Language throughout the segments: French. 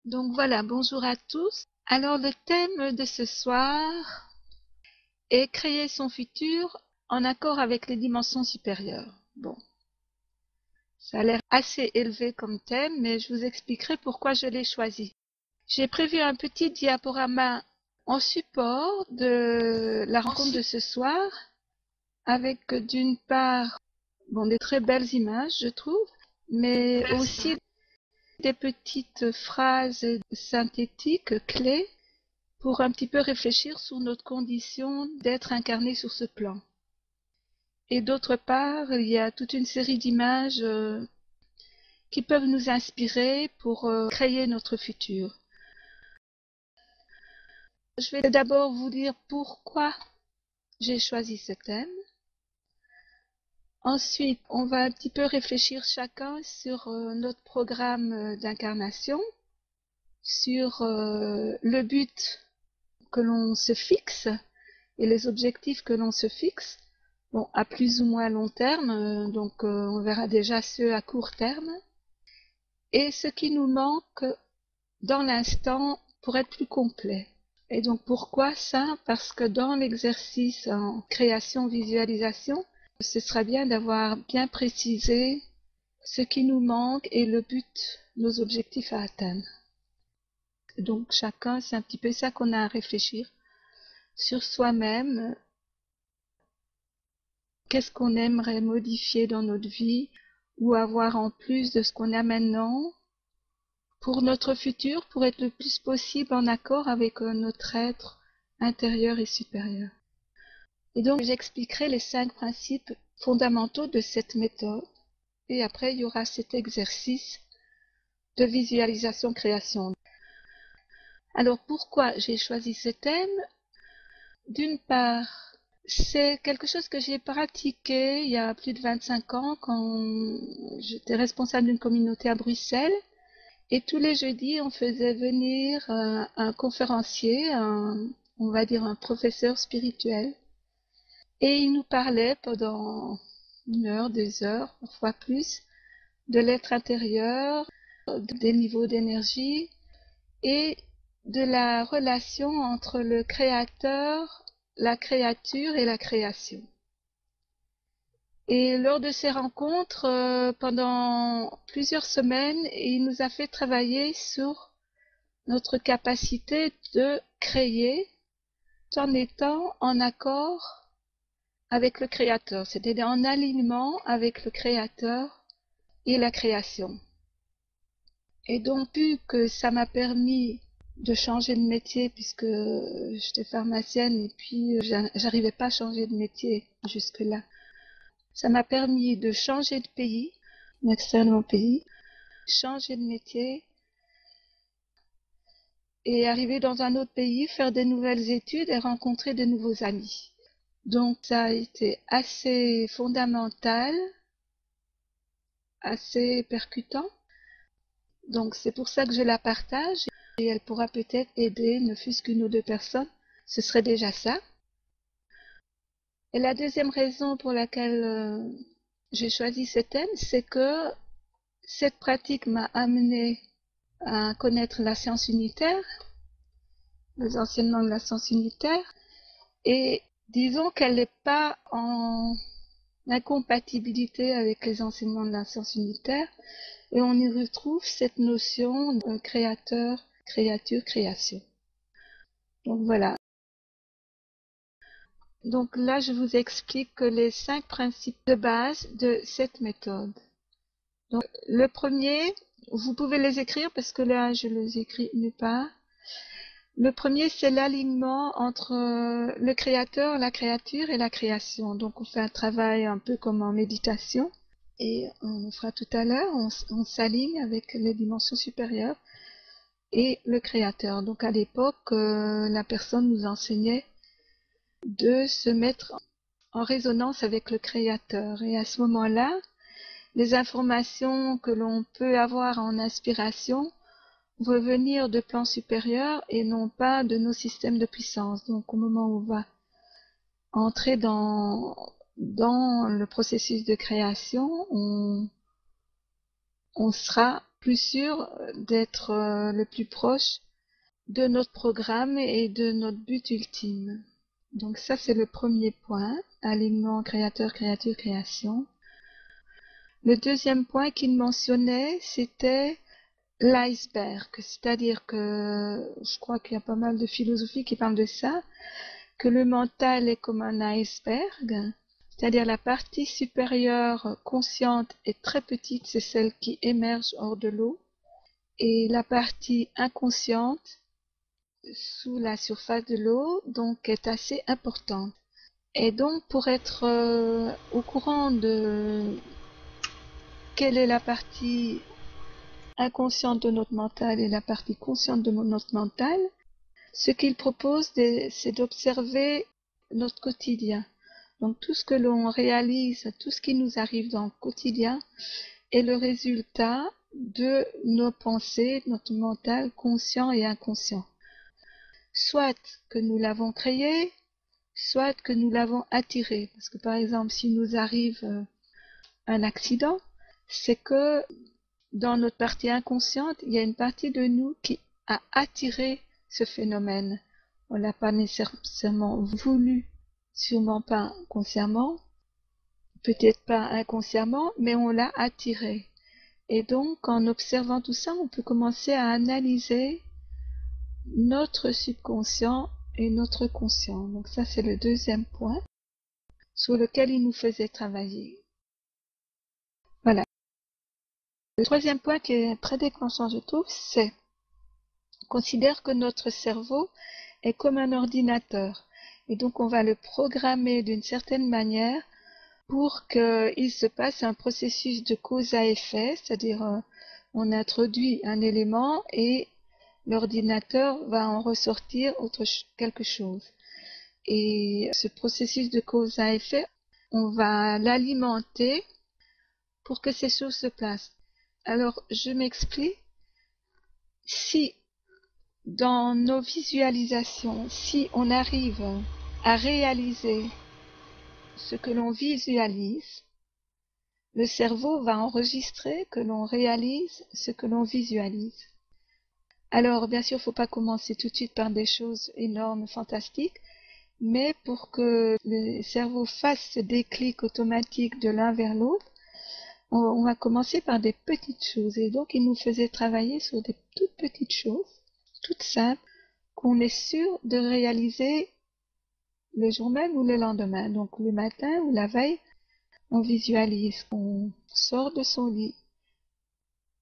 Donc voilà, bonjour à tous. Alors le thème de ce soir est créer son futur en accord avec les dimensions supérieures. Bon, ça a l'air assez élevé comme thème, mais je vous expliquerai pourquoi je l'ai choisi. J'ai prévu un petit diaporama en support de la rencontre de ce soir, avec d'une part des très belles images, je trouve, mais aussi des petites phrases synthétiques clés pour un petit peu réfléchir sur notre condition d'être incarné sur ce plan. Et d'autre part, il y a toute une série d'images qui peuvent nous inspirer pour créer notre futur. Je vais d'abord vous dire pourquoi j'ai choisi ce thème. Ensuite, on va un petit peu réfléchir chacun sur notre programme d'incarnation, sur le but que l'on se fixe et les objectifs que l'on se fixe, bon, à plus ou moins long terme, donc on verra déjà ceux à court terme, et ce qui nous manque dans l'instant pour être plus complet. Et donc pourquoi ça? Parce que dans l'exercice en création-visualisation, ce sera bien d'avoir bien précisé ce qui nous manque et le but, nos objectifs à atteindre. Donc chacun, c'est un petit peu ça qu'on a à réfléchir sur soi-même. Qu'est-ce qu'on aimerait modifier dans notre vie ou avoir en plus de ce qu'on a maintenant pour notre futur, pour être le plus possible en accord avec notre être intérieur et supérieur. Et donc j'expliquerai les 5 principes fondamentaux de cette méthode et après il y aura cet exercice de visualisation-création. Alors pourquoi j'ai choisi ce thème? D'une part, c'est quelque chose que j'ai pratiqué il y a plus de 25 ans quand j'étais responsable d'une communauté à Bruxelles. Et tous les jeudis, on faisait venir un conférencier, on va dire un professeur spirituel. Et il nous parlait pendant 1 heure, 2 heures, parfois plus, de l'être intérieur, des niveaux d'énergie et de la relation entre le créateur, la créature et la création. Et lors de ces rencontres, pendant plusieurs semaines, il nous a fait travailler sur notre capacité de créer en étant en accord avec le Créateur, c'est-à-dire en alignement avec le Créateur et la création. Et donc, vu que ça m'a permis de changer de métier, puisque j'étais pharmacienne et puis j'arrivais pas à changer de métier jusque-là, ça m'a permis de changer de pays, d'extraire de mon pays, changer de métier et arriver dans un autre pays, faire de nouvelles études et rencontrer de nouveaux amis. Donc ça a été assez fondamental, assez percutant. Donc c'est pour ça que je la partage et elle pourra peut-être aider, ne fût-ce qu'une ou deux personnes. Ce serait déjà ça. Et la deuxième raison pour laquelle j'ai choisi ce thème, c'est que cette pratique m'a amené à connaître la science unitaire, les enseignements de la science unitaire, et disons qu'elle n'est pas en incompatibilité avec les enseignements de la science unitaire, et on y retrouve cette notion de créateur, créature, création. Donc voilà. Donc là, je vous explique les 5 principes de base de cette méthode. Donc le premier, vous pouvez les écrire parce que là, je les écris nulle part. Le premier, c'est l'alignement entre le créateur, la créature et la création. Donc on fait un travail un peu comme en méditation. Et on le fera tout à l'heure, on s'aligne avec les dimensions supérieures et le créateur. Donc à l'époque, la personne nous enseignait de se mettre en résonance avec le créateur. Et à ce moment-là, les informations que l'on peut avoir en inspiration vont venir de plans supérieurs et non pas de nos systèmes de puissance. Donc au moment où on va entrer dans le processus de création, on sera plus sûr d'être le plus proche de notre programme et de notre but ultime. Donc ça, c'est le premier point, alignement créateur, créature, création. Le deuxième point qu'il mentionnait, c'était l'iceberg, c'est-à-dire que je crois qu'il y a pas mal de philosophies qui parlent de ça, que le mental est comme un iceberg, c'est-à-dire la partie supérieure consciente est très petite, c'est celle qui émerge hors de l'eau, et la partie inconsciente sous la surface de l'eau donc est assez importante. Et donc pour être au courant de quelle est la partie inconsciente de notre mental et la partie consciente de notre mental, ce qu'il propose, c'est d'observer notre quotidien. Donc tout ce que l'on réalise, tout ce qui nous arrive dans le quotidien est le résultat de nos pensées, notre mental conscient et inconscient. Soit que nous l'avons créé, soit que nous l'avons attiré. Parce que par exemple, s'il nous arrive un accident, c'est que dans notre partie inconsciente, il y a une partie de nous qui a attiré ce phénomène. On l'a pas nécessairement voulu, sûrement pas consciemment, peut-être pas inconsciemment, mais on l'a attiré. Et donc, en observant tout ça, on peut commencer à analyser notre subconscient et notre conscient. Donc ça, c'est le deuxième point sur lequel il nous faisait travailler. Voilà. Le troisième point qui est très déclenchant, je trouve, c'est considère que notre cerveau est comme un ordinateur. Et donc, on va le programmer d'une certaine manière pour qu'il se passe un processus de cause à effet, c'est-à-dire on introduit un élément et l'ordinateur va en ressortir quelque chose. Et ce processus de cause à effet, on va l'alimenter pour que ces choses se placent. Alors, je m'explique. Si dans nos visualisations, si on arrive à réaliser ce que l'on visualise, le cerveau va enregistrer que l'on réalise ce que l'on visualise. Alors, bien sûr, il ne faut pas commencer tout de suite par des choses énormes, fantastiques, mais pour que le cerveau fasse ce déclic automatique de l'un vers l'autre, on va commencer par des petites choses. Et donc, il nous faisait travailler sur des toutes petites choses, toutes simples, qu'on est sûr de réaliser le jour même ou le lendemain. Donc, le matin ou la veille, on visualise qu'on sort de son lit,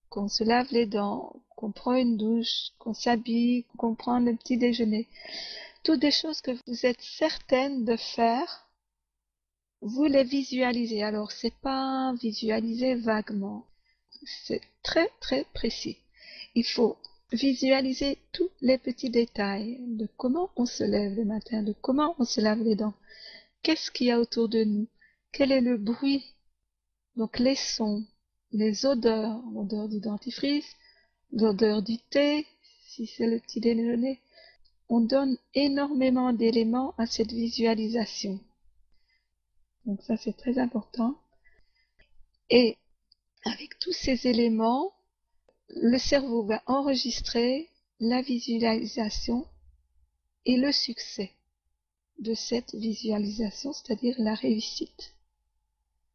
qu'on se lave les dents, qu'on prend une douche, qu'on s'habille, qu'on prend le petit déjeuner. Toutes des choses que vous êtes certaine de faire, vous les visualisez. Alors, c'est pas visualiser vaguement. C'est très très précis. Il faut visualiser tous les petits détails de comment on se lève le matin, de comment on se lave les dents. Qu'est-ce qu'il y a autour de nous? Quel est le bruit? Donc les sons, les odeurs, l'odeur du dentifrice, l'odeur du thé, si c'est le petit déjeuner. On donne énormément d'éléments à cette visualisation. Donc ça, c'est très important. Et avec tous ces éléments, le cerveau va enregistrer la visualisation et le succès de cette visualisation, c'est-à-dire la réussite.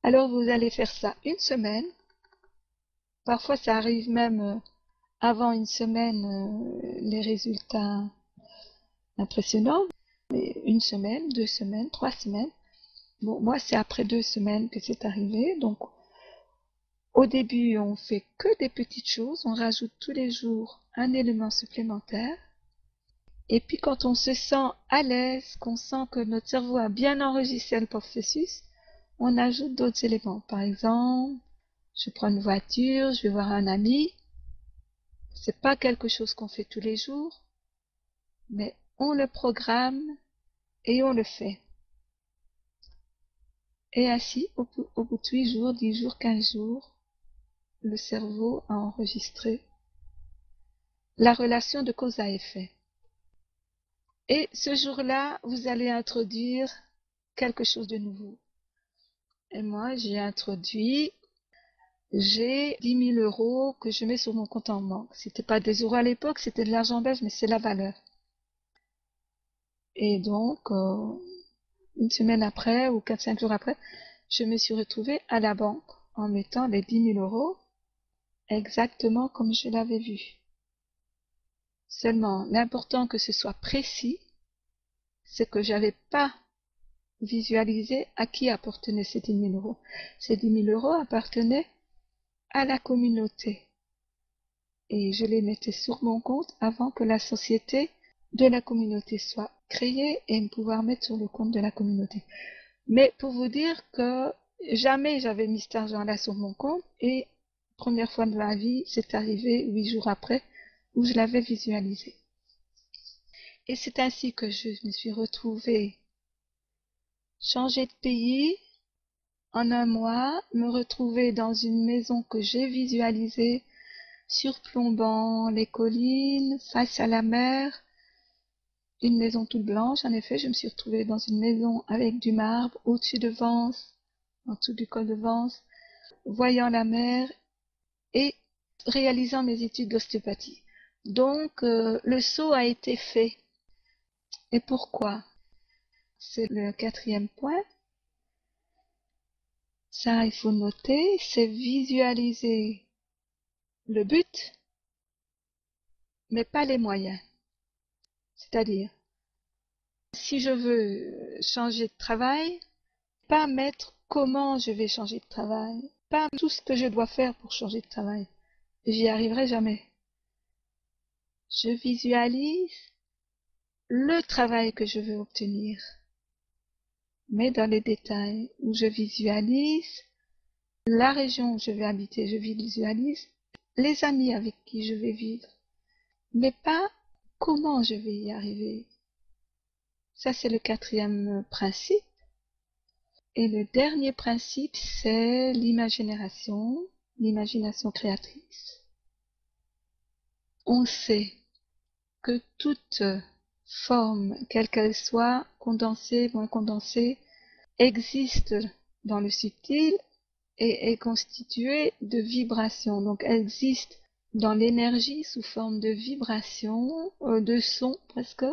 Alors vous allez faire ça une semaine. Parfois ça arrive même avant une semaine les résultats impressionnants. Mais une semaine, 2 semaines, 3 semaines. Bon, moi c'est après 2 semaines que c'est arrivé. Donc au début on fait que des petites choses, on rajoute tous les jours un élément supplémentaire. Et puis quand on se sent à l'aise, qu'on sent que notre cerveau a bien enregistré le processus, on ajoute d'autres éléments. Par exemple, je prends une voiture, je vais voir un ami. C'est pas quelque chose qu'on fait tous les jours, mais on le programme et on le fait. Et ainsi, au bout de 8 jours, 10 jours, 15 jours, le cerveau a enregistré la relation de cause à effet. Et ce jour-là, vous allez introduire quelque chose de nouveau. Et moi, j'ai introduit j'ai 10 000 € que je mets sur mon compte en banque. C'était pas des euros à l'époque, c'était de l'argent belge, mais c'est la valeur. Et donc, une semaine après ou 4-5 jours après, je me suis retrouvée à la banque en mettant les 10 000 € exactement comme je l'avais vu. Seulement, l'important que ce soit précis, c'est que j'avais pas visualisé à qui appartenaient ces 10 000 €. Ces 10 000 € appartenaient à la communauté. Et je les mettais sur mon compte avant que la société de la communauté soit créée et me pouvoir mettre sur le compte de la communauté. Mais pour vous dire que jamais j'avais mis cet argent-là sur mon compte et première fois de ma vie, c'est arrivé 8 jours après où je l'avais visualisé. Et c'est ainsi que je me suis retrouvée changer de pays en un mois, me retrouver dans une maison que j'ai visualisée, surplombant les collines, face à la mer, une maison toute blanche. En effet, je me suis retrouvée dans une maison avec du marbre, au-dessus de Vence, en dessous du col de Vence, voyant la mer et réalisant mes études d'ostéopathie. Donc, le saut a été fait. Et pourquoi? C'est le 4e point. Ça, il faut noter, c'est visualiser le but, mais pas les moyens. C'est-à-dire, si je veux changer de travail, pas mettre comment je vais changer de travail, pas tout ce que je dois faire pour changer de travail. J'y arriverai jamais. Je visualise le travail que je veux obtenir, mais dans les détails, où je visualise la région où je vais habiter, je visualise les amis avec qui je vais vivre, mais pas comment je vais y arriver. Ça, c'est le 4e principe. Et le dernier principe, c'est l'imagination créatrice. On sait que toute forme, quelle qu'elle soit, condensée, moins condensée, existe dans le subtil et est constituée de vibrations. Donc, elle existe dans l'énergie sous forme de vibrations, de sons presque,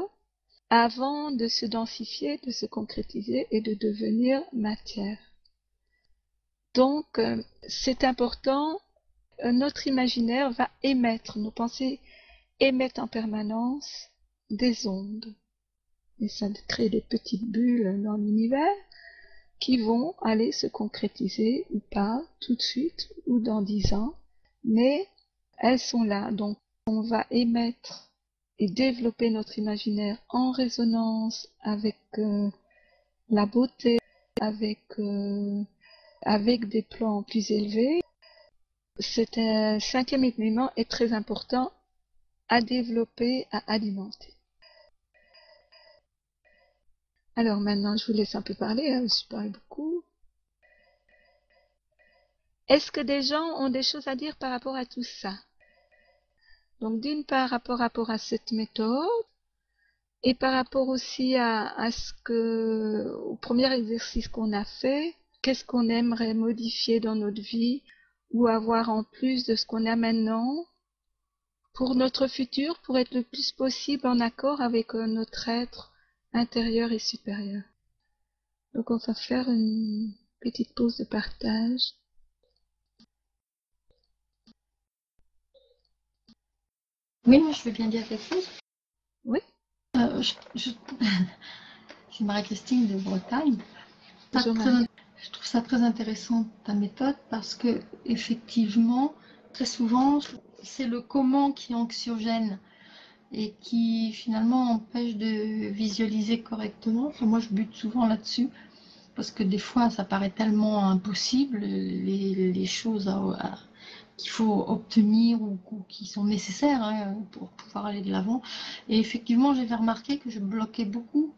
avant de se densifier, de se concrétiser et de devenir matière. Donc, c'est important, notre imaginaire va émettre, nos pensées émettent en permanence des ondes. Et ça crée des petites bulles dans l'univers qui vont aller se concrétiser ou pas tout de suite ou dans 10 ans, mais elles sont là. Donc, on va émettre et développer notre imaginaire en résonance avec la beauté, avec des plans plus élevés. C'est un 5e élément est très important à développer, à alimenter. Alors maintenant, je vous laisse un peu parler, hein, je parle beaucoup. Est-ce que des gens ont des choses à dire par rapport à tout ça? Donc d'une part, par rapport à cette méthode, et par rapport aussi au premier exercice qu'on a fait, qu'est-ce qu'on aimerait modifier dans notre vie ou avoir en plus de ce qu'on a maintenant pour notre futur, pour être le plus possible en accord avec notre être intérieur et supérieur. Donc on va faire une petite pause de partage. Oui, moi je veux bien dire quelque chose. Oui. C'est Marie-Christine de Bretagne. Bonjour Marie. Je trouve ça très intéressant ta méthode parce que effectivement, très souvent, c'est le comment qui est anxiogène et qui finalement empêche de visualiser correctement. Enfin, moi, je bute souvent là-dessus parce que des fois, ça paraît tellement impossible, les choses qu'il faut obtenir ou qui sont nécessaires hein, pour pouvoir aller de l'avant. Et effectivement, j'avais remarqué que je bloquais beaucoup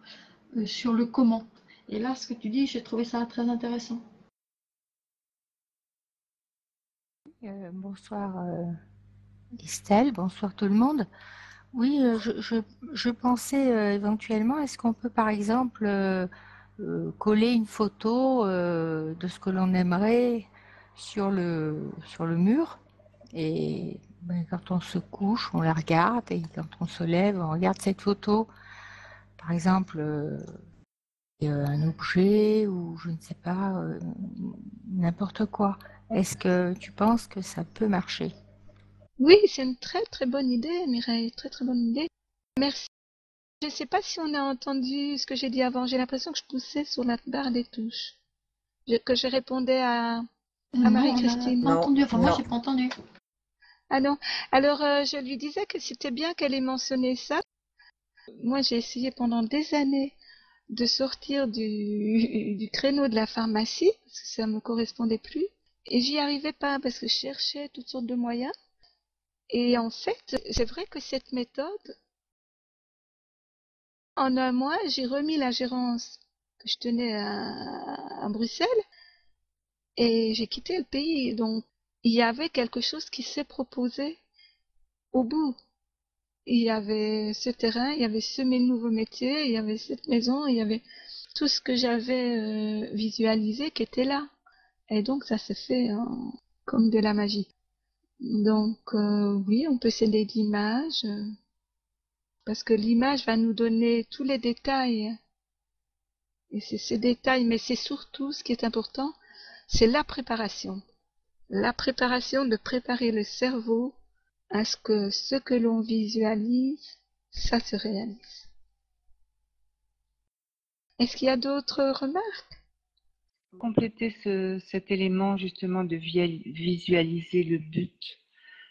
sur le comment. Et là, ce que tu dis, j'ai trouvé ça très intéressant. Bonsoir Estelle, bonsoir tout le monde. Oui, je pensais éventuellement, est-ce qu'on peut par exemple coller une photo de ce que l'on aimerait sur le mur. Et quand on se couche, on la regarde. Et quand on se lève, on regarde cette photo. Par exemple, un objet ou je ne sais pas, n'importe quoi. Est-ce que tu penses que ça peut marcher? Oui, c'est une très très bonne idée, Mireille, très très bonne idée. Merci. Je ne sais pas si on a entendu ce que j'ai dit avant. J'ai l'impression que je poussais sur la barre des touches, que je répondais à Non, on n'a Marie-Christine. pas Non, entendu. Enfin, moi, non. j'ai pas entendu. Ah non. Alors, je lui disais que c'était bien qu'elle ait mentionné ça. Moi, j'ai essayé pendant des années de sortir du créneau de la pharmacie, parce que ça me correspondait plus. Et j'y arrivais pas, parce que je cherchais toutes sortes de moyens. Et en fait, c'est vrai que cette méthode, en un mois, j'ai remis la gérance que je tenais à Bruxelles et j'ai quitté le pays. Donc, il y avait quelque chose qui s'est proposé au bout. Il y avait ce terrain, il y avait ce nouveau métier, il y avait cette maison, il y avait tout ce que j'avais visualisé qui était là. Et donc, ça s'est fait comme de la magie. Donc, oui, on peut s'aider d'images, parce que l'image va nous donner tous les détails. Et c'est ces détails, mais c'est surtout ce qui est important, c'est la préparation. La préparation de préparer le cerveau à ce que l'on visualise, ça se réalise. Est-ce qu'il y a d'autres remarques? Compléter cet élément justement de visualiser le but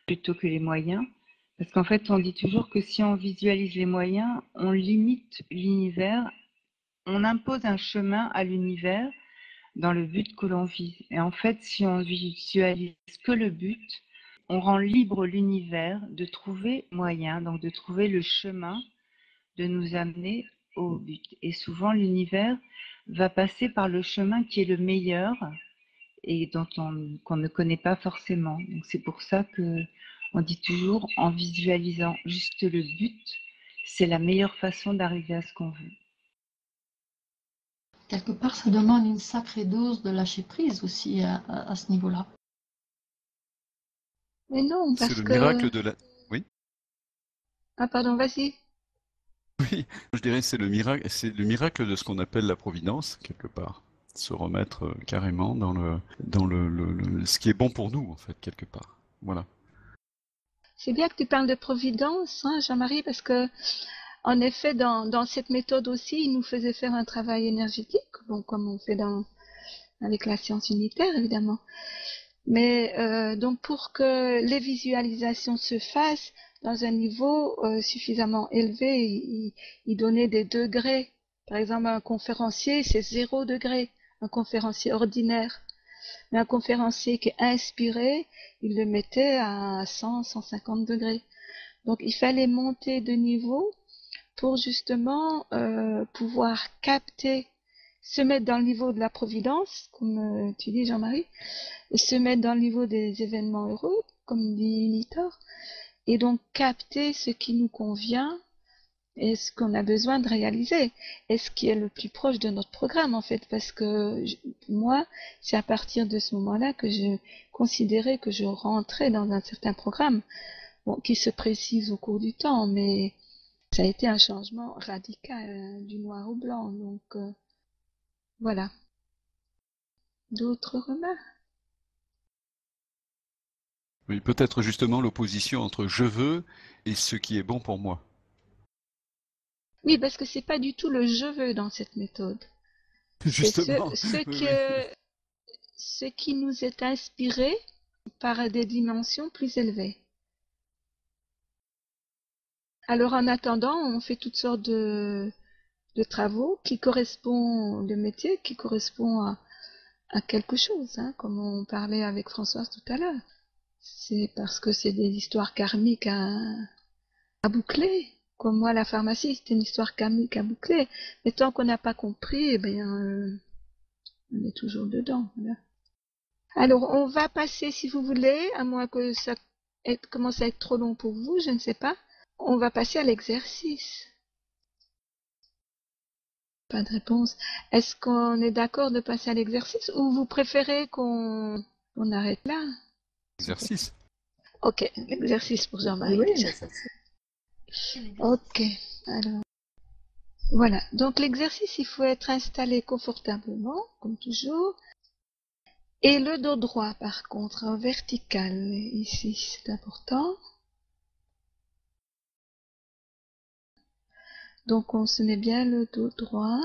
plutôt que les moyens. Parce qu'en fait, on dit toujours que si on visualise les moyens, on limite l'univers, on impose un chemin à l'univers dans le but que l'on vise. Et en fait, si on visualise que le but, on rend libre l'univers de trouver moyen, donc de trouver le chemin de nous amener au but. Et souvent, l'univers va passer par le chemin qui est le meilleur et qu'on ne connaît pas forcément. Donc c'est pour ça que on dit toujours en visualisant juste le but, c'est la meilleure façon d'arriver à ce qu'on veut. Quelque part, ça demande une sacrée dose de lâcher prise aussi à ce niveau-là. Mais non, C'est parce le que... miracle de la... Oui, Ah pardon, vas-y. oui, je dirais c'est le miracle de ce qu'on appelle la providence, quelque part. Se remettre carrément dans ce qui est bon pour nous, en fait, quelque part. Voilà. C'est bien que tu parles de providence, hein, Jean-Marie, parce que en effet, dans cette méthode aussi, il nous faisait faire un travail énergétique, bon, comme on fait avec la science unitaire, évidemment. Mais donc pour que les visualisations se fassent dans un niveau suffisamment élevé, il donnait des degrés. Par exemple, un conférencier, c'est 0 degré, un conférencier ordinaire. Mais un conférencier qui est inspiré, il le mettait à 100, 150 degrés. Donc il fallait monter de niveau pour justement pouvoir capter, se mettre dans le niveau de la providence, comme tu dis Jean-Marie, et se mettre dans le niveau des événements heureux, comme dit Unitor, et donc capter ce qui nous convient et ce qu'on a besoin de réaliser, et ce qui est le plus proche de notre programme en fait, parce que moi, c'est à partir de ce moment-là que je considérais que je rentrais dans un certain programme, bon, qui se précise au cours du temps, mais ça a été un changement radical du noir au blanc, donc voilà. D'autres remarques? Oui, peut-être justement l'opposition entre je veux et ce qui est bon pour moi. Oui, parce que c'est pas du tout le je veux dans cette méthode. C'est Justement, oui, oui. ce qui nous est inspiré par des dimensions plus élevées. Alors en attendant, on fait toutes sortes de travaux qui correspondent, de métiers qui correspondent à quelque chose, hein, comme on parlait avec Françoise tout à l'heure. C'est parce que c'est des histoires karmiques à boucler. Comme moi, la pharmacie, c'est une histoire karmique à boucler. Mais tant qu'on n'a pas compris, eh bien, on est toujours dedans. Voilà. Alors, on va passer, si vous voulez, à moins que ça commence à être trop long pour vous, je ne sais pas. On va passer à l'exercice. Pas de réponse. Est-ce qu'on est d'accord de passer à l'exercice ou vous préférez qu'on On arrête là. Exercice. Ok, l'exercice pour Jean-Marie. Oui, déjà. mais ça c'est... Ok, alors voilà. Donc l'exercice, il faut être installé confortablement, comme toujours. Et le dos droit, par contre, en vertical, ici, c'est important. Donc on se met bien le dos droit.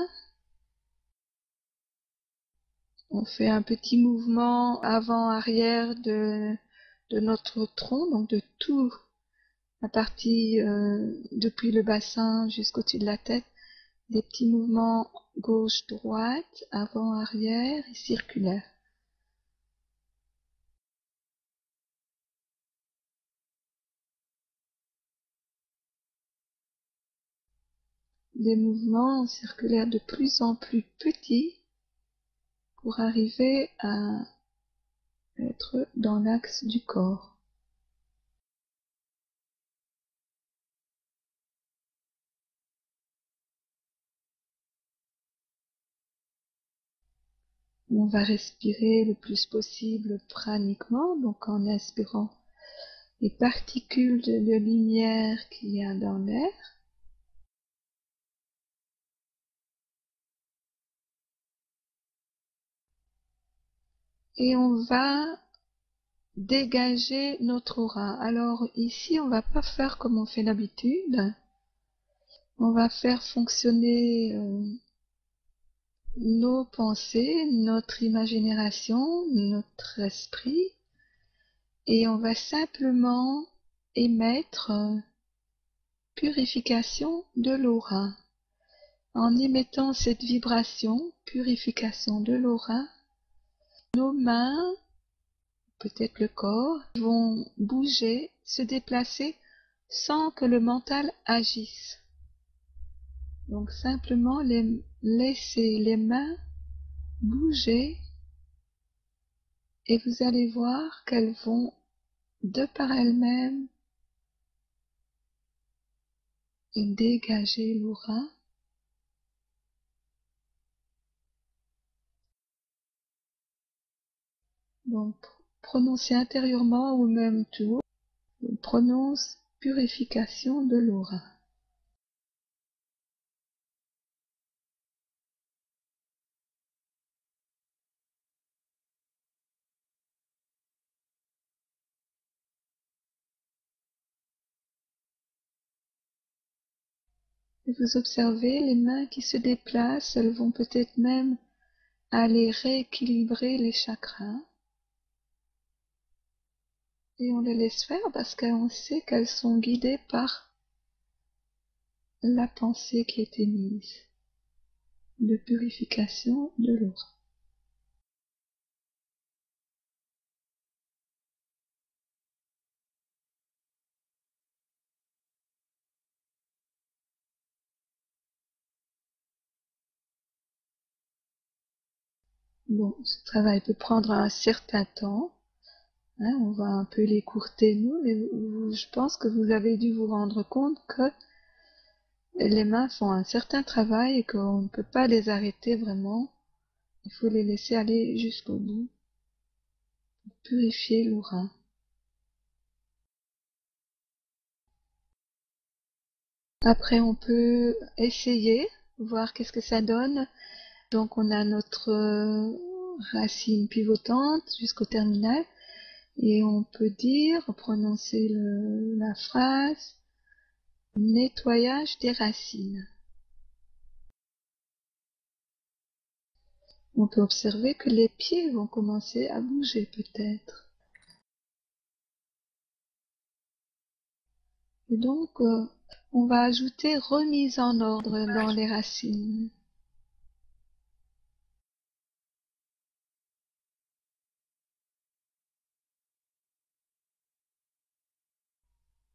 On fait un petit mouvement avant-arrière de notre tronc, donc de tout la partie depuis le bassin jusqu'au-dessus de la tête. Des petits mouvements gauche-droite, avant-arrière et circulaires. Des mouvements circulaires de plus en plus petits pour arriver à être dans l'axe du corps. On va respirer le plus possible praniquement, donc en inspirant les particules de lumière qu'il y a dans l'air. Et on va dégager notre aura. Alors ici, on va pas faire comme on fait d'habitude. On va faire fonctionner nos pensées, notre imagination, notre esprit, et on va simplement émettre purification de l'aura. En émettant cette vibration, purification de l'aura, nos mains, peut-être le corps, vont bouger, se déplacer sans que le mental agisse. Donc simplement laisser les mains bouger et vous allez voir qu'elles vont de par elles-mêmes dégager l'aura. Donc prononcez intérieurement ou même tout haut, on prononce purification de l'aura. Et vous observez les mains qui se déplacent, elles vont peut-être même aller rééquilibrer les chakras. Et on les laisse faire parce qu'on sait qu'elles sont guidées par la pensée qui est émise de purification de l'aura. Bon, ce travail peut prendre un certain temps. Hein, on va un peu l'écourter nous, mais je pense que vous avez dû vous rendre compte que les mains font un certain travail et qu'on ne peut pas les arrêter vraiment. Il faut les laisser aller jusqu'au bout, pour purifier l'aura. Après, on peut essayer, voir qu'est-ce que ça donne. Donc, on a notre racine pivotante jusqu'au terminal. Et on peut dire, prononcer la phrase nettoyage des racines. On peut observer que les pieds vont commencer à bouger peut-être. Et donc, on va ajouter remise en ordre dans les racines.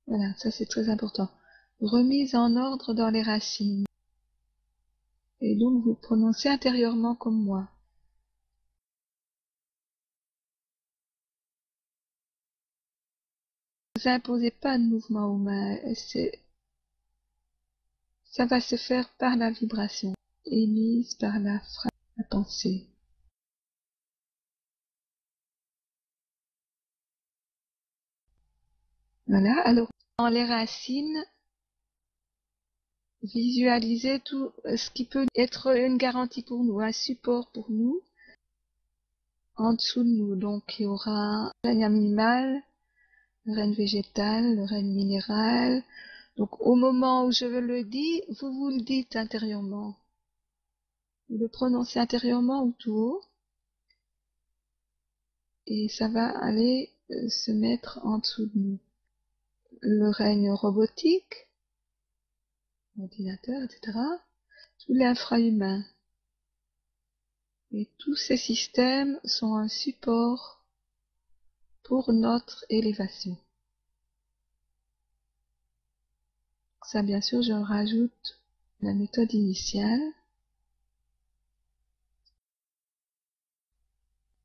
Voilà, ça c'est très important. Remise en ordre dans les racines. Et donc, vous prononcez intérieurement comme moi. Ne vous imposez pas de mouvement aux mains. Ça va se faire par la vibration, émise par la pensée. Voilà, alors dans les racines, visualiser tout ce qui peut être une garantie pour nous, un support pour nous, en dessous de nous. Donc il y aura le règne animal, le règne végétal, le règne minéral. Donc au moment où je le dis, vous le dites intérieurement. Vous le prononcez intérieurement ou tout haut. Et ça va aller se mettre en dessous de nous. Le règne robotique, ordinateur, etc. Tous les infra-humains. Et tous ces systèmes sont un support pour notre élévation. Ça, bien sûr, je rajoute la méthode initiale.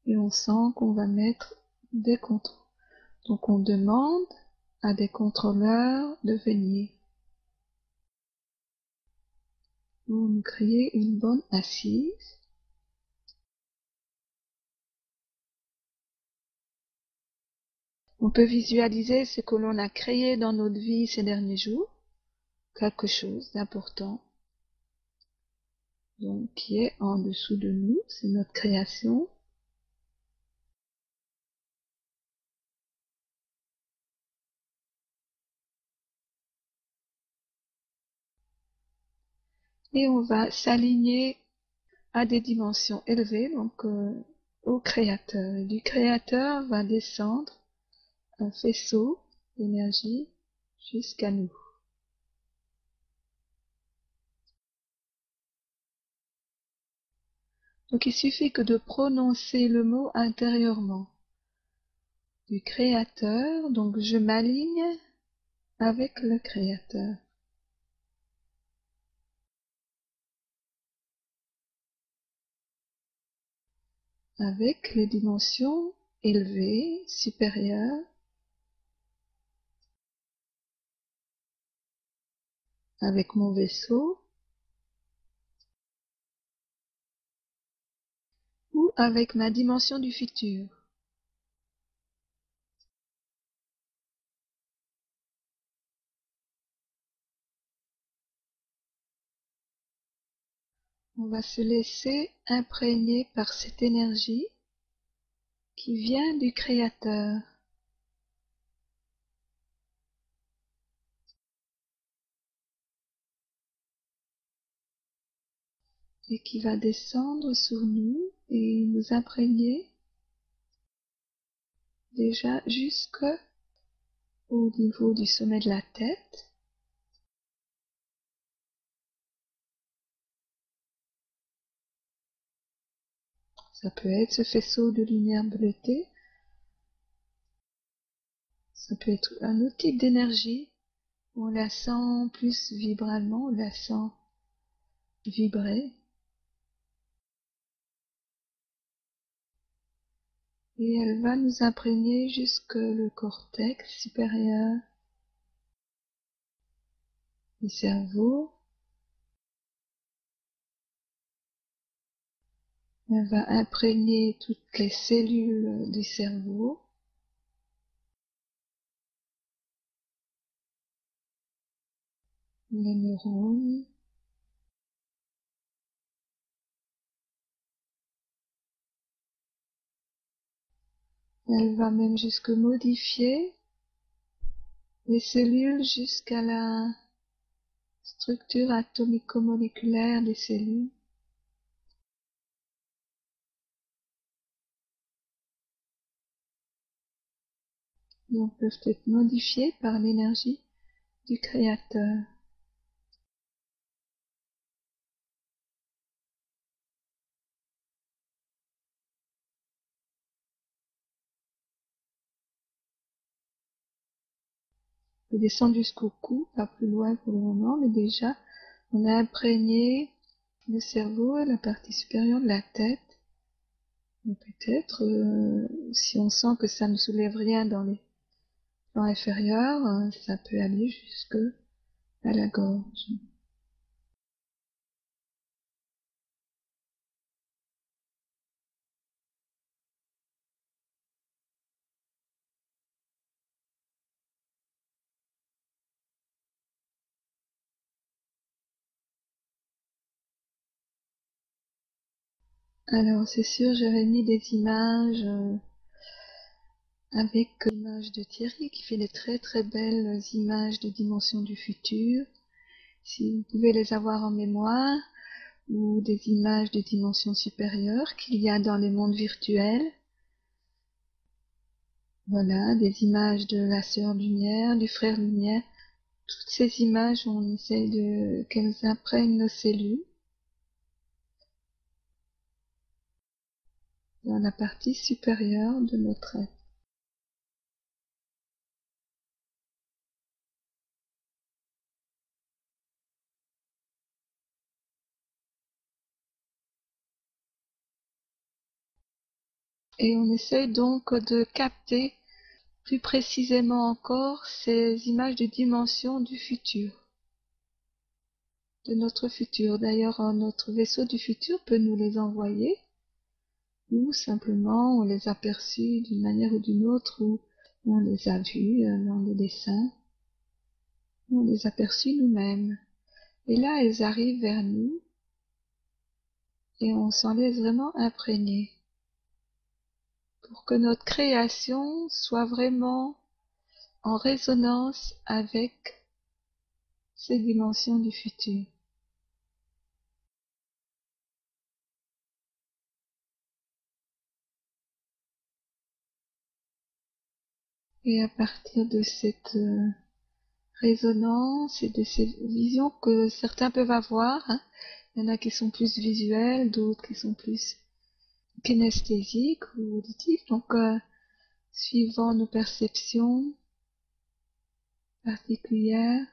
Et on sent qu'on va mettre des contrôles. Donc on demande à des contrôleurs de venir pour nous créer une bonne assise. On peut visualiser ce que l'on a créé dans notre vie ces derniers jours, quelque chose d'important, donc qui est en dessous de nous, c'est notre création. Et on va s'aligner à des dimensions élevées, donc au créateur. Et du créateur va descendre un faisceau d'énergie jusqu'à nous. Donc il suffit que de prononcer le mot intérieurement du créateur, donc je m'aligne avec le créateur. Avec les dimensions élevées, supérieures, avec mon vaisseau, ou avec ma dimension du futur. On va se laisser imprégner par cette énergie qui vient du créateur. Et qui va descendre sur nous et nous imprégner déjà jusqu'au niveau du sommet de la tête. Ça peut être ce faisceau de lumière bleutée. Ça peut être un autre type d'énergie. On la sent plus vibralement, on la sent vibrer. Et elle va nous imprégner jusque le cortex supérieur du cerveau. Elle va imprégner toutes les cellules du cerveau. Les neurones. Elle va même jusque modifier les cellules jusqu'à la structure atomico-moléculaire des cellules. Donc peuvent être modifiées par l'énergie du créateur. On peut descendre jusqu'au cou, pas plus loin pour le moment, mais déjà on a imprégné le cerveau et la partie supérieure de la tête. Et peut-être, si on sent que ça ne soulève rien dans les plans inférieurs, ça peut aller jusque à la gorge. Alors, c'est sûr, j'avais mis des images avec l'image de Thierry qui fait des très très belles images de dimensions du futur. Si vous pouvez les avoir en mémoire, ou des images de dimensions supérieures qu'il y a dans les mondes virtuels. Voilà, des images de la sœur lumière, du frère lumière. Toutes ces images, on essaye qu'elles imprègnent nos cellules. Dans la partie supérieure de notre être. Et on essaye donc de capter plus précisément encore ces images de dimension du futur, de notre futur. D'ailleurs, notre vaisseau du futur peut nous les envoyer, ou simplement on les a perçus d'une manière ou d'une autre, ou on les a vus dans les dessins, ou on les a perçus nous-mêmes. Et là, elles arrivent vers nous, et on s'en laisse vraiment imprégner, pour que notre création soit vraiment en résonance avec ces dimensions du futur. Et à partir de cette résonance et de ces visions que certains peuvent avoir, hein, il y en a qui sont plus visuels, d'autres qui sont plus kinesthésiques ou auditifs, donc suivant nos perceptions particulières,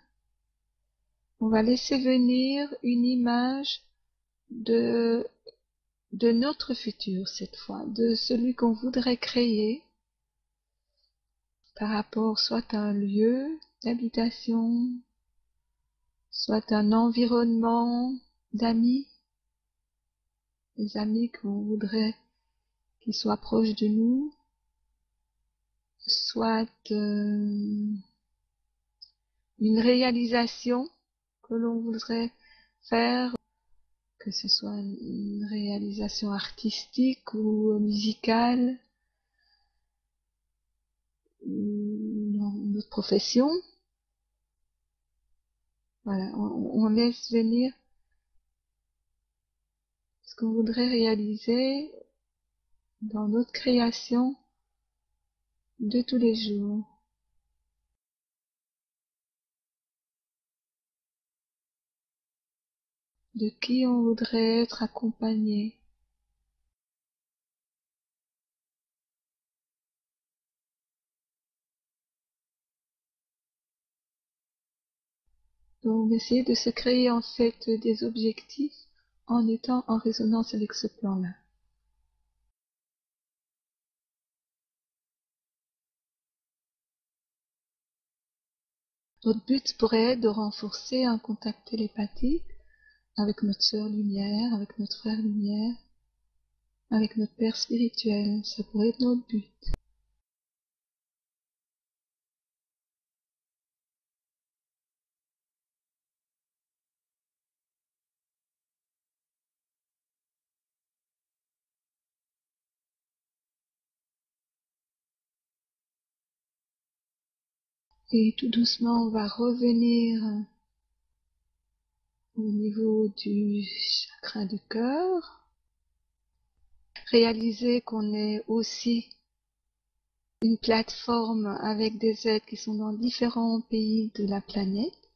on va laisser venir une image de notre futur cette fois, de celui qu'on voudrait créer par rapport soit à un lieu d'habitation, soit un environnement d'amis, des amis qu'on voudrait qu'ils soient proches de nous, soit une réalisation que l'on voudrait faire, que ce soit une réalisation artistique ou musicale, ou dans notre profession. Voilà, on laisse venir ce qu'on voudrait réaliser dans notre création de tous les jours. De qui on voudrait être accompagné. Donc d'essayer de se créer en fait des objectifs en étant en résonance avec ce plan-là. Notre but pourrait être de renforcer un contact télépathique avec notre sœur lumière, avec notre frère lumière, avec notre père spirituel. Ça pourrait être notre but. Et tout doucement, on va revenir au niveau du chakra du cœur. Réaliser qu'on est aussi une plateforme avec des êtres qui sont dans différents pays de la planète.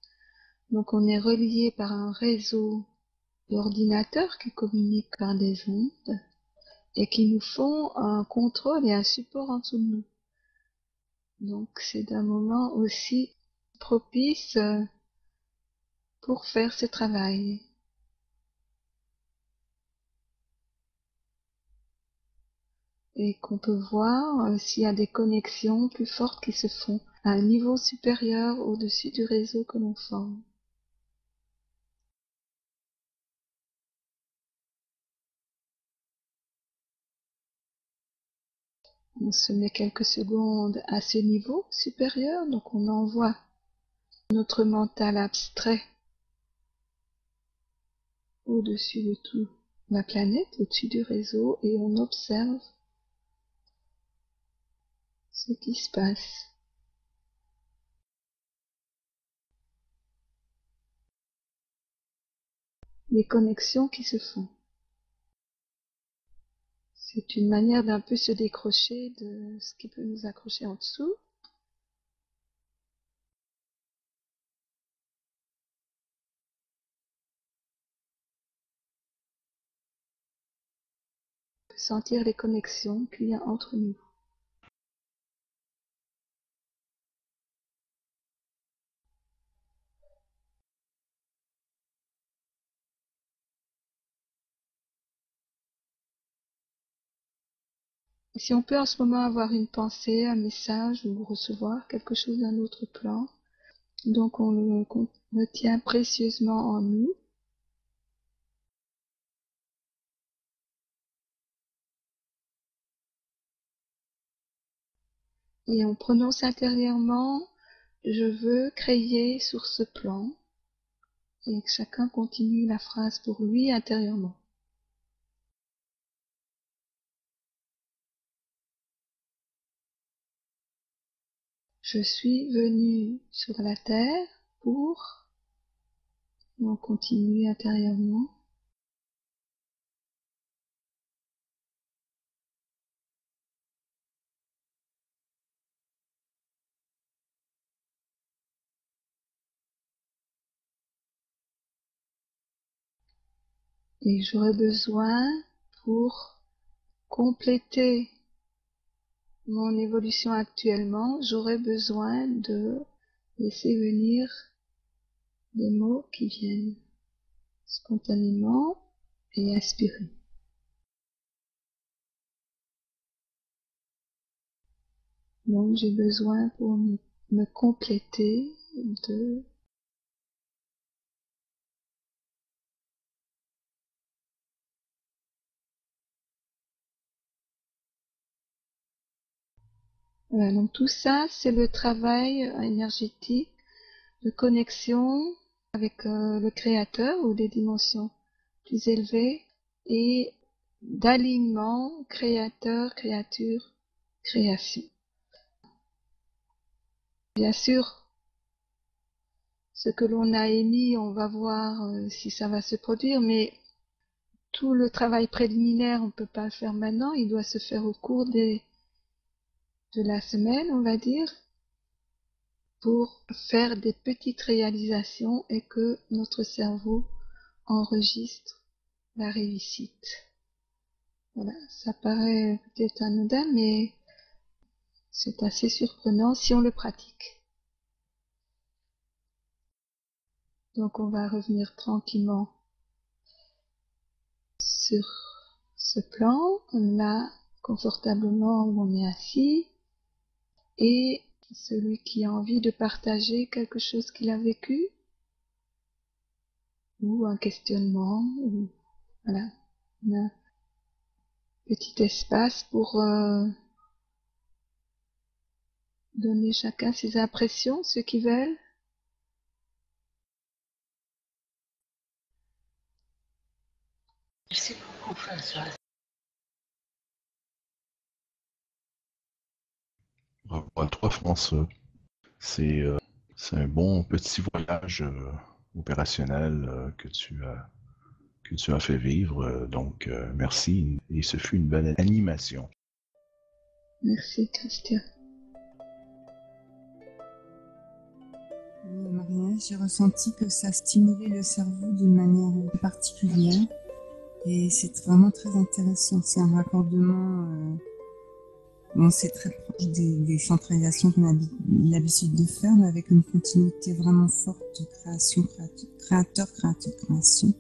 Donc on est relié par un réseau d'ordinateurs qui communiquent par des ondes et qui nous font un contrôle et un support en dessous de nous. Donc c'est un moment aussi propice pour faire ce travail. Et qu'on peut voir s'il y a des connexions plus fortes qui se font à un niveau supérieur au-dessus du réseau que l'on forme. On se met quelques secondes à ce niveau supérieur, donc on envoie notre mental abstrait au-dessus de tout la planète au-dessus du réseau et on observe ce qui se passe. Les connexions qui se font. C'est une manière d'un peu se décrocher de ce qui peut nous accrocher en dessous. On peut sentir les connexions qu'il y a entre nous. Et si on peut en ce moment avoir une pensée, un message ou recevoir quelque chose d'un autre plan, donc on le retient précieusement en nous. Et on prononce intérieurement « Je veux créer sur ce plan » et que chacun continue la phrase pour lui intérieurement. Je suis venu sur la terre pour... Et on continue intérieurement. Et j'aurais besoin pour compléter mon évolution actuellement, j'aurais besoin de laisser venir des mots qui viennent spontanément et inspirés. Donc j'ai besoin pour me compléter de... Voilà, donc tout ça, c'est le travail énergétique de connexion avec le créateur ou des dimensions plus élevées et d'alignement créateur, créature, création. Bien sûr, ce que l'on a émis, on va voir si ça va se produire, mais tout le travail préliminaire, on ne peut pas le faire maintenant, il doit se faire au cours de la semaine, on va dire, pour faire des petites réalisations et que notre cerveau enregistre la réussite. Voilà, ça paraît peut-être anodin, mais c'est assez surprenant si on le pratique. Donc on va revenir tranquillement sur ce plan, là, confortablement où on est assis, et celui qui a envie de partager quelque chose qu'il a vécu, ou un questionnement, ou voilà, on a un petit espace pour donner chacun ses impressions, ceux qui veulent. Merci beaucoup, Françoise. Bravo à toi, François. C'est un bon petit voyage opérationnel que tu as fait vivre. Donc, merci. Et ce fut une belle animation. Merci, Christian. Maria, j'ai ressenti que ça stimulait le cerveau d'une manière particulière et c'est vraiment très intéressant. C'est un raccordement, c'est très proche des centralisations qu'on a l'habitude de faire, mais avec une continuité vraiment forte de création, créateur, création.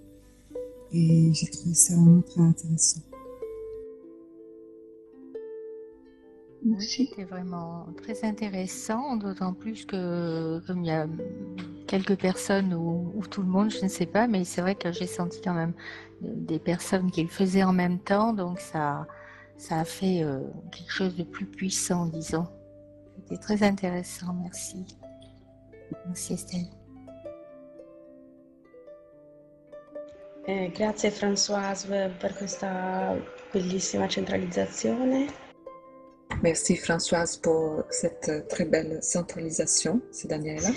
Et j'ai trouvé ça vraiment très intéressant. Oui, c'était vraiment très intéressant, d'autant plus que comme il y a quelques personnes ou tout le monde, je ne sais pas, mais c'est vrai que j'ai senti quand même des personnes qui le faisaient en même temps, donc ça a fait quelque chose de plus puissant, disons. C'était très intéressant, merci. Merci Estelle. Grazie Françoise per questa bellissima centralizzazione. Merci Françoise pour cette très belle centralisation, c'est Daniela.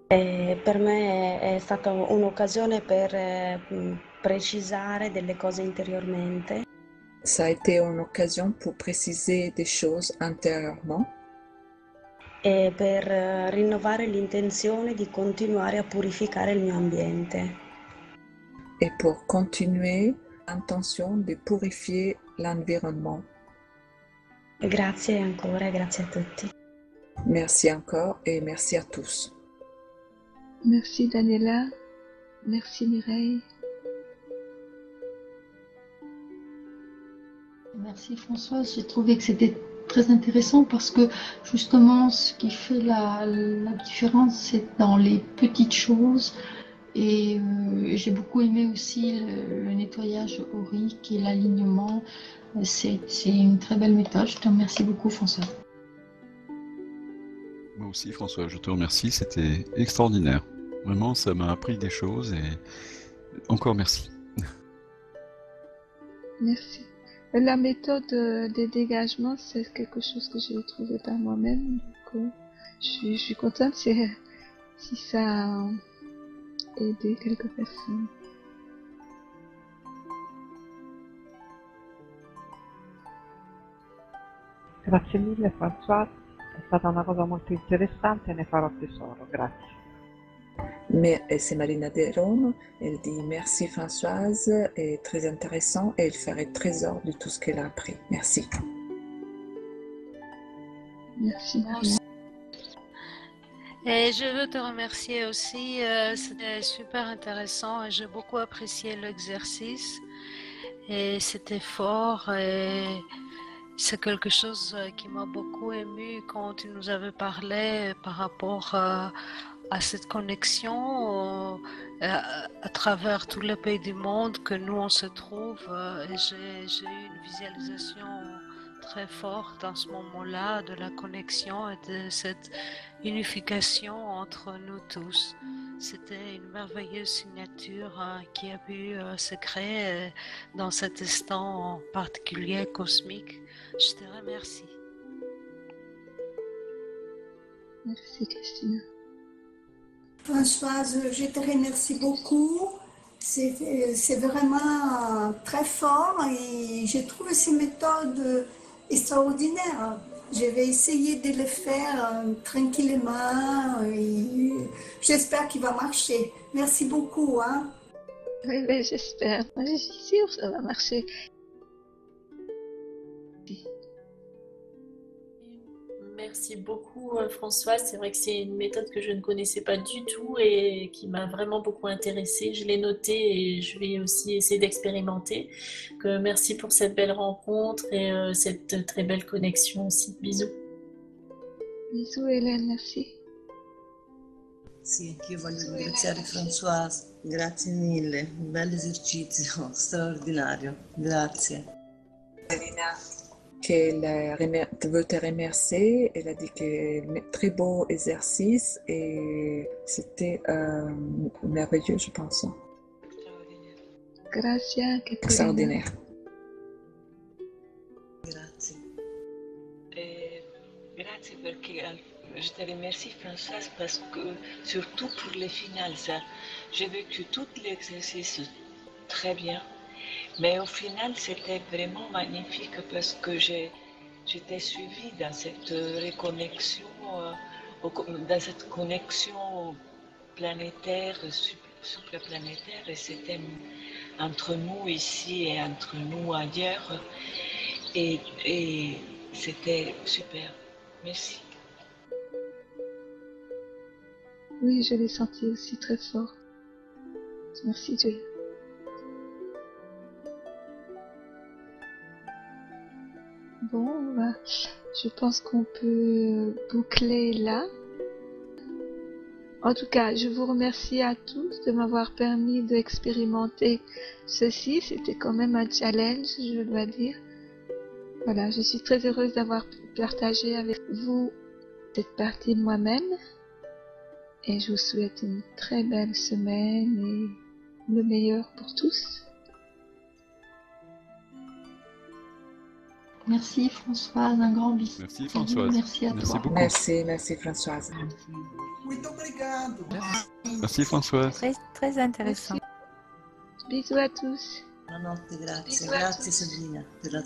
Per me è stata un'occasione per precisare delle cose interiormente. Ça a été une occasion pour préciser des choses intérieurement. E per rinnovare l'intenzione di continuare a purificare il mio ambiente. Et pour continuer l'intention de purifier l'environnement. Grazie ancora e grazie a tutti. Merci encore et merci à tous. Merci Daniela. Merci Mireille. Merci Françoise, j'ai trouvé que c'était très intéressant parce que justement ce qui fait la différence c'est dans les petites choses et j'ai beaucoup aimé aussi le nettoyage aurique et l'alignement, c'est une très belle méthode, je te remercie beaucoup François. Moi aussi, François, je te remercie, c'était extraordinaire. Vraiment, ça m'a appris des choses et encore merci. Merci. La méthode des dégagements, c'est quelque chose que j'ai trouvé par moi-même. Donc, je suis contente si ça a aidé quelques personnes. Grazie mille Françoise, è stata una cosa molto interessante e ne farò tesoro, grazie. Mais c'est Marina de Rome, elle dit merci Françoise, est très intéressant et elle ferait trésor de tout ce qu'elle a appris. Merci. Merci. Et je veux te remercier aussi, c'était super intéressant et j'ai beaucoup apprécié l'exercice et c'était fort et c'est quelque chose qui m'a beaucoup ému quand tu nous avais parlé par rapport à cette connexion à travers tous les pays du monde que nous on se trouve et j'ai eu une visualisation très forte dans ce moment-là de la connexion et de cette unification entre nous tous. C'était une merveilleuse signature qui a pu se créer dans cet instant particulier cosmique. Je te remercie. Merci Christina. Françoise, je te remercie beaucoup. C'est vraiment très fort et je trouve ces méthodes extraordinaires. Je vais essayer de le faire tranquillement et j'espère qu'il va marcher. Merci beaucoup. Hein. Oui, j'espère. Je suis sûre que ça va marcher. Merci beaucoup Françoise, c'est vrai que c'est une méthode que je ne connaissais pas du tout et qui m'a vraiment beaucoup intéressée. Je l'ai notée et je vais aussi essayer d'expérimenter. Merci pour cette belle rencontre et cette très belle connexion aussi. Bisous. Bisous Hélène, merci. Sì, anch'io voglio ringraziare Françoise, grazie mille, un bel esercizio, straordinario, grazie. Elena, qu'elle veut te remercier, elle a dit que très beau exercice et c'était merveilleux, je pense. Grazie, extraordinaire. Grazie. Grazie perché je te remercie Françoise parce que surtout pour les finales, ça, j'ai vécu tout l'exercice très bien. Mais au final, c'était vraiment magnifique parce que j'étais suivie dans cette reconnexion, dans cette connexion planétaire, supraplanétaire, et c'était entre nous ici et entre nous ailleurs. Et c'était super. Merci. Oui, je l'ai senti aussi très fort. Merci Dieu. Bon, je pense qu'on peut boucler là. En tout cas, je vous remercie à tous de m'avoir permis d'expérimenter ceci. C'était quand même un challenge, je dois dire. Voilà, je suis très heureuse d'avoir pu partager avec vous cette partie de moi-même. Et je vous souhaite une très belle semaine et le meilleur pour tous. Merci Françoise, un grand bisou. Merci Françoise. Merci à toi. Beaucoup. Merci Françoise. Merci Françoise. Très, très intéressant. Bisous à tous. Buonanotte, grazie. Grazie Sabrina per la